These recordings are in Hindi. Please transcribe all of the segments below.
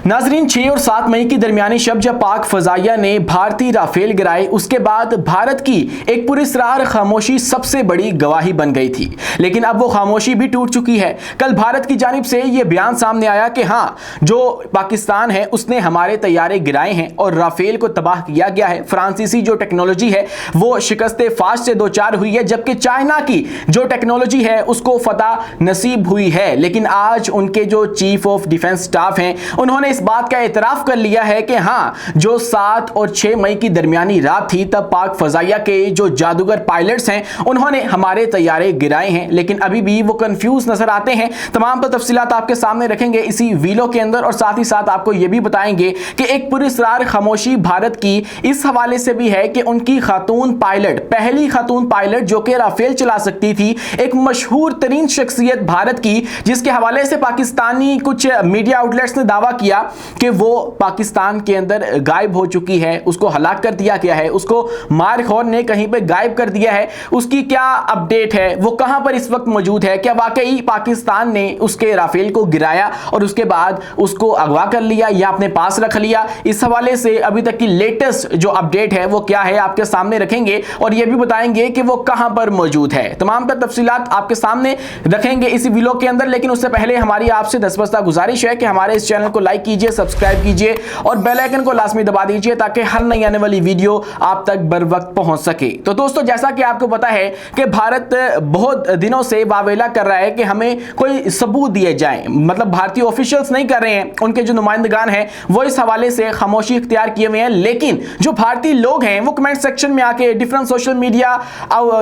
नाजरीन, 6 और 7 मई की दरमियानी शब जब पाक फजाइया ने भारतीय राफेल गिराए, उसके बाद भारत की एक पुरस्रार खामोशी सबसे बड़ी गवाही बन गई थी। लेकिन अब वो खामोशी भी टूट चुकी है। कल भारत की जानिब से ये बयान सामने आया कि हाँ, जो पाकिस्तान है उसने हमारे तैयारे गिराए हैं और राफेल को तबाह किया गया है। फ्रांसीसी जो टेक्नोलॉजी है वो शिकस्त फास्ट से दो चार हुई है, जबकि चाइना की जो टेक्नोलॉजी है उसको फतह नसीब हुई है। लेकिन आज उनके जो चीफ ऑफ डिफेंस स्टाफ हैं उन्होंने इस बात का एतराफ कर लिया है कि हाँ, जो 7 और 6 मई की दरमियानी रात थी तब पाक फजाइया के जो जादूगर पायलट्स हैं उन्होंने हमारे तैयारे गिराए हैं। लेकिन अभी भी वो कंफ्यूज नजर आते हैं। तमाम तफसीलात आपके सामने रखेंगे इसी वीडियो के अंदर और साथ ही साथ आपको यह भी बताएंगे कि एक पुरस्रार खामोशी भारत की इस हवाले से भी है कि उनकी खातून पायलट, पहली खातून पायलट जो कि राफेल चला सकती थी, एक मशहूर तरीन शख्सियत भारत की, जिसके हवाले से पाकिस्तानी कुछ मीडिया आउटलेट्स ने दावा किया कि वो पाकिस्तान के अंदर गायब हो चुकी है, उसको हलाक कर दिया गया है, उसको मारखोर ने कहीं पे गायब कर दिया है। उसकी क्या अपडेट है, वो कहां पर इस वक्त मौजूद है, क्या वाकई पाकिस्तान ने उसके राफेल को गिराया और उसके बाद उसको अगवा कर लिया या अपने पास रख लिया? इस हवाले से अभी तक की लेटेस्ट जो अपडेट है वो क्या है आपके सामने रखेंगे और यह भी बताएंगे कि वो कहां पर मौजूद है। तमाम तफसीलात आपके सामने रखेंगे इसी वीडियो के अंदर। लेकिन उससे पहले हमारी आपसे दस्तबस्ता गुजारिश है कि हमारे इस चैनल को लाइक कीजिए, सब्सक्राइब कीजिए और बेल आइकन को लाजमी दबा दीजिए ताकि हर नई आने वाली वीडियो आप तक बर वक्त पहुंच सके। तो दोस्तों, जैसा कि आपको पता है कि भारत बहुत दिनों से वावेला कर रहा है कि हमें कोई सबूत दिए जाएं, मतलब भारतीय ऑफिशियल्स नहीं कर रहे हैं, उनके जो नुमाइंदगान हैं वो इस हवाले से खामोशी इख्तियार किए हुए हैं। लेकिन जो भारतीय लोग हैं वो कमेंट सेक्शन में आके डिफरेंट सोशल मीडिया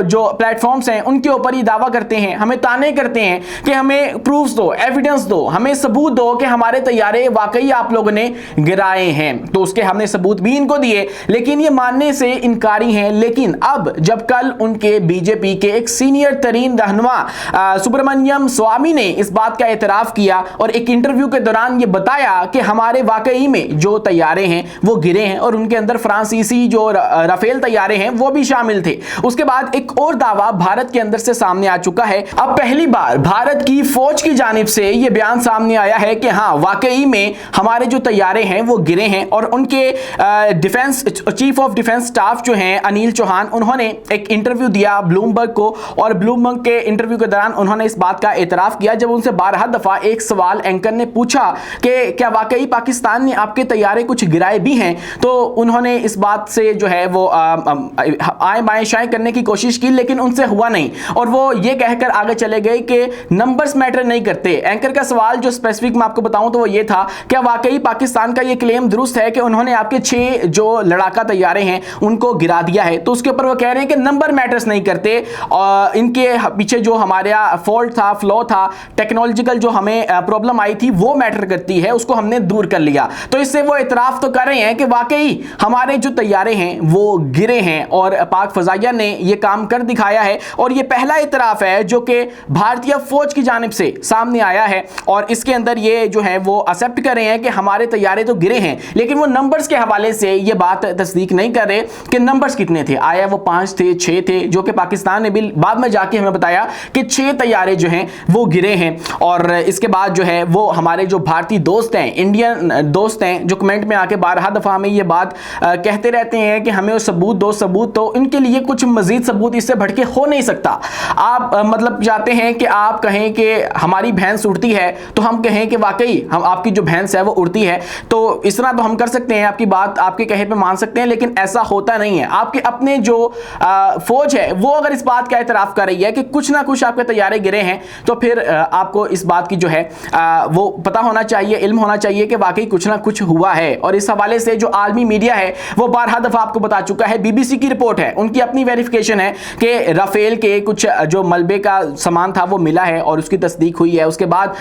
जो प्लेटफॉर्म्स हैं उनके ऊपर ही दावा करते हैं, हमें ताने करते हैं कि हमें प्रूफ्स दो, एविडेंस दो, हमें सबूत दो कि हमारे तैयारे वाकई आप लोगों ने गिराए हैं। तो उसके हमने सबूत भी इनको दिए, लेकिन ये मानने से इनकारी हैं। लेकिन अब जब कल उनके बीजेपी के एक सीनियर तरीन रहनुमा सुब्रमण्यम स्वामी ने इस बात का एतराफ किया और एक इंटरव्यू के दौरान ये बताया कि हमारे वाकई में जो तैयारे हैं वो गिरे हैं और उनके अंदर फ्रांसीसी जो राफेल तैयारे हैं वो भी शामिल थे। उसके बाद एक और दावा भारत के अंदर से सामने आ चुका है। अब पहली बार भारत की फौज की जानिब से यह बयान सामने आया है कि हाँ, वाकई में हमारे जो तैयारे हैं वो गिरे हैं और उनके defence chief of defence staff जो हैं अनिल चौहान, उन्होंने एक इंटरव्यू दिया ब्लूमबर्ग को और ब्लूमबर्ग के इंटरव्यू के दौरान उन्होंने इस बात का एतराफ किया जब उनसे 12 दफा एक सवाल एंकर ने पूछा कि क्या वाकई पाकिस्तान ने आपके तैयारे कुछ गिराए भी हैं, तो उन्होंने इस बात से जो है वो आए बाएं शाएं करने की कोशिश की, लेकिन उनसे हुआ नहीं और वो ये कहकर आगे चले गए कि नंबर्स मैटर नहीं करते। एंकर का सवाल जो स्पेसिफिक मैं आपको बताऊं तो वो ये था, क्या वाकई पाकिस्तान का ये क्लेम दुरुस्त है कि उन्होंने आपके 6 जो लड़ाका तैयारे हैं उनको गिरा दिया है? तो उसके ऊपर वो कह रहे हैं कि नंबर मैटर्स नहीं करते और इनके पीछे जो हमारा फॉल्ट था, फ्लॉ था, टेक्नोलॉजिकल जो हमें प्रॉब्लम आई थी वो मैटर करती है, उसको हमने दूर कर लिया। तो इससे वो इतराफ तो कर रहे हैं कि वाकई हमारे जो तैयारे हैं वो गिरे हैं और पाक फजाइया ने ये काम कर दिखाया है और ये पहला इतराफ है जो कि भारतीय फौज की जानिब से सामने आया है और इसके अंदर ये जो है वो एक्सेप्ट कर रहे हैं कि हमारे तैयारे तो गिरे हैं, लेकिन वो नंबर्स के हवाले से ये बात तस्दीक नहीं कर रहे कि नंबर्स कितने थे, आया वो 5 थे, 6 थे, जो कि पाकिस्तान ने भी बाद में जाके हमें बताया कि 6 तैयारे जो हैं वो गिरे हैं। और इसके बाद जो है वो हमारे जो भारतीय दोस्त हैं, इंडियन दोस्त हैं, जो कमेंट में आके 12 दफा हमें ये बात कहते रहते हैं कि हमें सबूत दो, सबूत, तो इनके लिए कुछ मजीद सबूत इससे बढ़ के हो नहीं सकता। आप मतलब चाहते हैं कि आप कहें कि हमारी भैंस उड़ती है तो हम कहें कि वाकई हम आपकी जो भैंस है वो उड़ती है, तो इस तरह तो हम कर सकते हैं, आपकी बात आपके कहे पे मान सकते हैं, लेकिन ऐसा होता नहीं है। आपके अपने जो फौज है वो अगर इस बात का एतराफ कर रही है कि कुछ ना कुछ आपके तैयारे गिरे हैं, तो फिर आपको इस बात की जो है वो पता होना चाहिए, इल्म होना चाहिए कि वाकई कुछ ना कुछ हुआ है। और इस हवाले से जो आलमी मीडिया है वो 12 दफा आपको बता चुका है, बीबीसी की रिपोर्ट है, उनकी अपनी वेरिफिकेशन है कि राफेल के कुछ जो मलबे का सामान था वो मिला है और उसकी तस्दीक हुई है। उसके बाद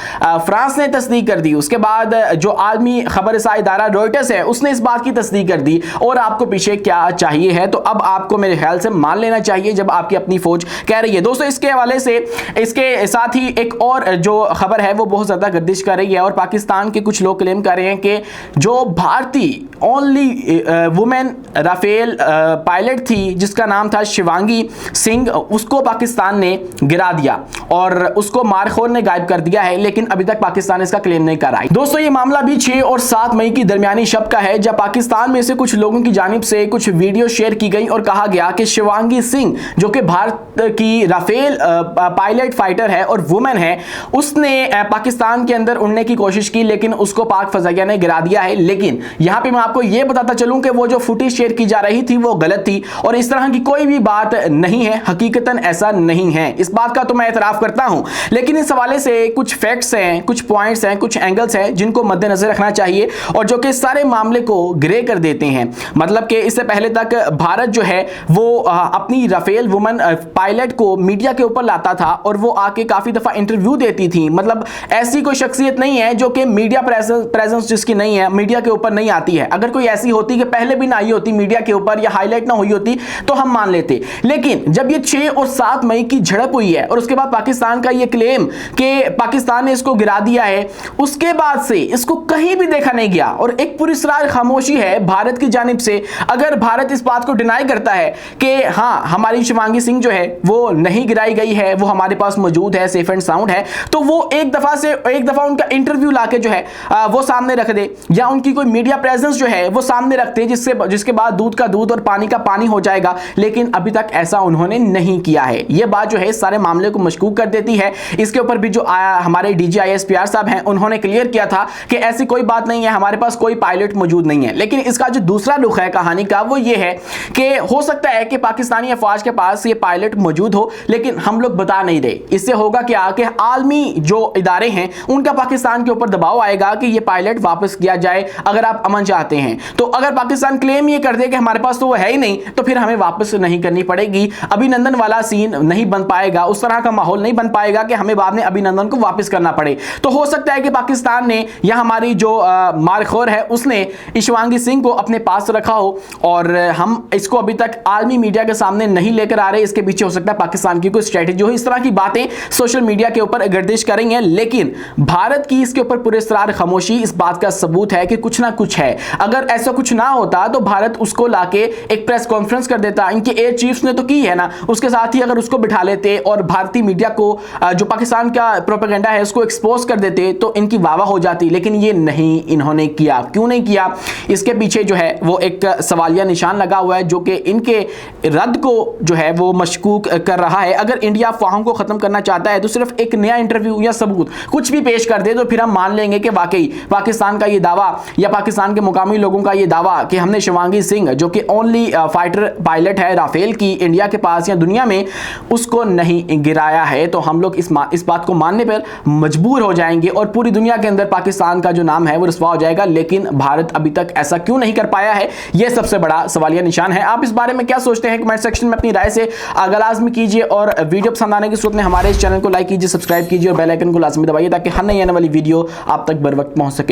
फ्रांस ने तस्दीक कर दी, उसके बाद जो आलमी खबर रसाई इदारा रॉयटर्स है उसने इस बात की तस्दीक कर दी। और आपको पीछे क्या चाहिए है, तो अब आपको मेरे ख्याल से मान लेना चाहिए जब आपकी अपनी फौज कह रही है। दोस्तों, इसके हवाले से इसके साथ ही एक और जो खबर है वो बहुत ज्यादा गर्दिश कर रही है और पाकिस्तान के कुछ लोग क्लेम कर रहे हैं कि जो भारतीय ओनली वुमेन राफेल पायलट थी जिसका नाम था शिवांगी सिंह, उसको पाकिस्तान ने गिरा दिया और उसको मारखोर ने गायब कर दिया है, लेकिन अभी तक पाकिस्तान इसका क्लेम नहीं कर रहा है। दोस्तों, ये मामला मामला भी 6 और 7 मई की दरमियानी शब का है, जब पाकिस्तान में से कुछ लोगों की जानिब से कुछ वीडियो शेयर की गई और कहा गया कि शिवांगी सिंह जो कि भारत की राफेल पायलट फाइटर है और वुमेन है, उसने पाकिस्तान के अंदर उड़ने की कोशिश की, लेकिन उसको पाक फजाइया ने गिरा दिया है। लेकिन यहां पे मैं आपको यह बताता चलूं कि वो जो फुटेज शेयर की जा रही थी वो गलत थी और इस तरह की कोई भी बात नहीं है, हकीकतन ऐसा नहीं है। इस बात का तो मैं एतराफ करता हूं, लेकिन इस हवाले से कुछ फैक्ट्स हैं, कुछ पॉइंट्स हैं, कुछ एंगल्स हैं जिनको मद्देनजर रखना चाहिए और जो कि सारे मामले को ग्रे कर देते हैं। मतलब कि इससे पहले तक भारत जो है वो अपनी राफेल वुमन पायलट को मीडिया के ऊपर लाता था और वो आके काफी दफा इंटरव्यू देती थी। मतलब ऐसी कोई शख्सियत नहीं है जो कि मीडिया प्रेजेंस जिसकी नहीं है, मीडिया के ऊपर नहीं आती है। अगर कोई ऐसी होती कि पहले भी ना आई होती मीडिया के ऊपर या हाईलाइट ना हुई होती तो हम मान लेते। लेकिन जब ये 6 और 7 मई की झड़प हुई है और उसके बाद पाकिस्तान का ये क्लेम कि पाकिस्तान ने इसको गिरा दिया है, उसके बाद से इसको कहीं भी देखा नहीं गया और एक पूरी सरार खामोशी है भारत की जानिब से। अगर भारत इस बात को डिनाई करता है कि हाँ हमारी शिवांगी सिंह जो है वो नहीं गिराई गई है, वो हमारे पास मौजूद है, सेफ एंड साउंड है, तो वो एक दफा उनका इंटरव्यू लाके जो है वो सामने रख दे या उनकी कोई मीडिया प्रेजेंस जो है वो सामने रख दे, जिसके बाद दूध का दूध और पानी का पानी हो जाएगा। लेकिन अभी तक ऐसा उन्होंने नहीं किया है। यह बात जो है सारे मामले को मशकूक कर देती है। इसके ऊपर भी जो हमारे डीजी ISPR साहब हैं उन्होंने क्लियर किया था कि ऐसी कोई बात नहीं है, हमारे पास कोई पायलट मौजूद नहीं है। लेकिन इसका जो दूसरा रुख है कहानी का वो ये है कि हो सकता है कि पाकिस्तानी अफवाज के पास ये पायलट मौजूद हो, लेकिन हम लोग बता नहीं रहे। इससे होगा क्या कि आलमी जो इदारे हैं उनका पाकिस्तान के ऊपर दबाव आएगा कि ये पायलट वापस किया जाए अगर आप अमन चाहते हैं। तो अगर पाकिस्तान क्लेम ये कर दे कि हमारे पास तो वो है ही नहीं, तो फिर हमें वापस नहीं करनी पड़ेगी। अभिनंदन वाला सीन नहीं बन पाएगा, उस तरह का माहौल नहीं बन पाएगा कि हमें बाद में अभिनंदन को वापस करना पड़े। तो हो सकता है कि पाकिस्तान ने या हमारी जो मारखोर है उसने शिवांगी सिंह को अपने पास रखा हो और हम इसको अभी तक आलमी मीडिया के सामने नहीं लेकर आ रहे। इसके पीछे हो सकता है पाकिस्तान की कोई स्ट्रेटेजी हो। इस तरह की बातें सोशल मीडिया के ऊपर गर्दिश करेंगे, लेकिन भारत की इसके ऊपर पूरे सरार खामोशी इस बात का सबूत है कि कुछ ना कुछ है। अगर ऐसा कुछ ना होता तो भारत उसको लाके एक प्रेस कॉन्फ्रेंस कर देता। इनके एयर चीफ्स ने तो की है ना, उसके साथ ही अगर उसको बिठा लेते और भारतीय मीडिया को जो पाकिस्तान का प्रोपेगेंडा है उसको एक्सपोज कर देते तो इनकी वाह हो जाती। लेकिन ये नहीं इन्होंने किया। क्यों नहीं किया? इसके पीछे जो है वो एक सवालिया निशान लगा हुआ है जो कि इनके रद्द को जो है वो मशकूक कर रहा है। अगर इंडिया अफवाहों को खत्म करना चाहता है तो सिर्फ एक नया इंटरव्यू या सबूत कुछ भी पेश कर दे तो फिर हम मान लेंगे कि वाकई पाकिस्तान का ये दावा या पाकिस्तान के मुकामी लोगों का ये दावा कि हमने शिवांगी सिंह जो कि ओनली फाइटर पायलट है राफेल की इंडिया के पास या दुनिया में, उसको नहीं गिराया है, तो हम लोग इस बात को मानने पर मजबूर हो जाएंगे और पूरी दुनिया के अंदर पाकिस्तान का जो नाम है वो रुस्वा हो जाएगा। लेकिन भारत अभी तक ऐसा क्यों नहीं कर पाया है, यह सबसे बड़ा सवालिया निशान है। आप इस बारे में क्या सोचते हैं कमेंट सेक्शन में अपनी राय से आगाह लाजमी कीजिए और वीडियो पसंद आने की सूरत में हमारे इस चैनल को लाइक कीजिए, सब्सक्राइब कीजिए और बेल आइकन को लाजमी दबाइए ताकि हर नई आने वाली वीडियो आप तक बर वक्त पहुंच सके।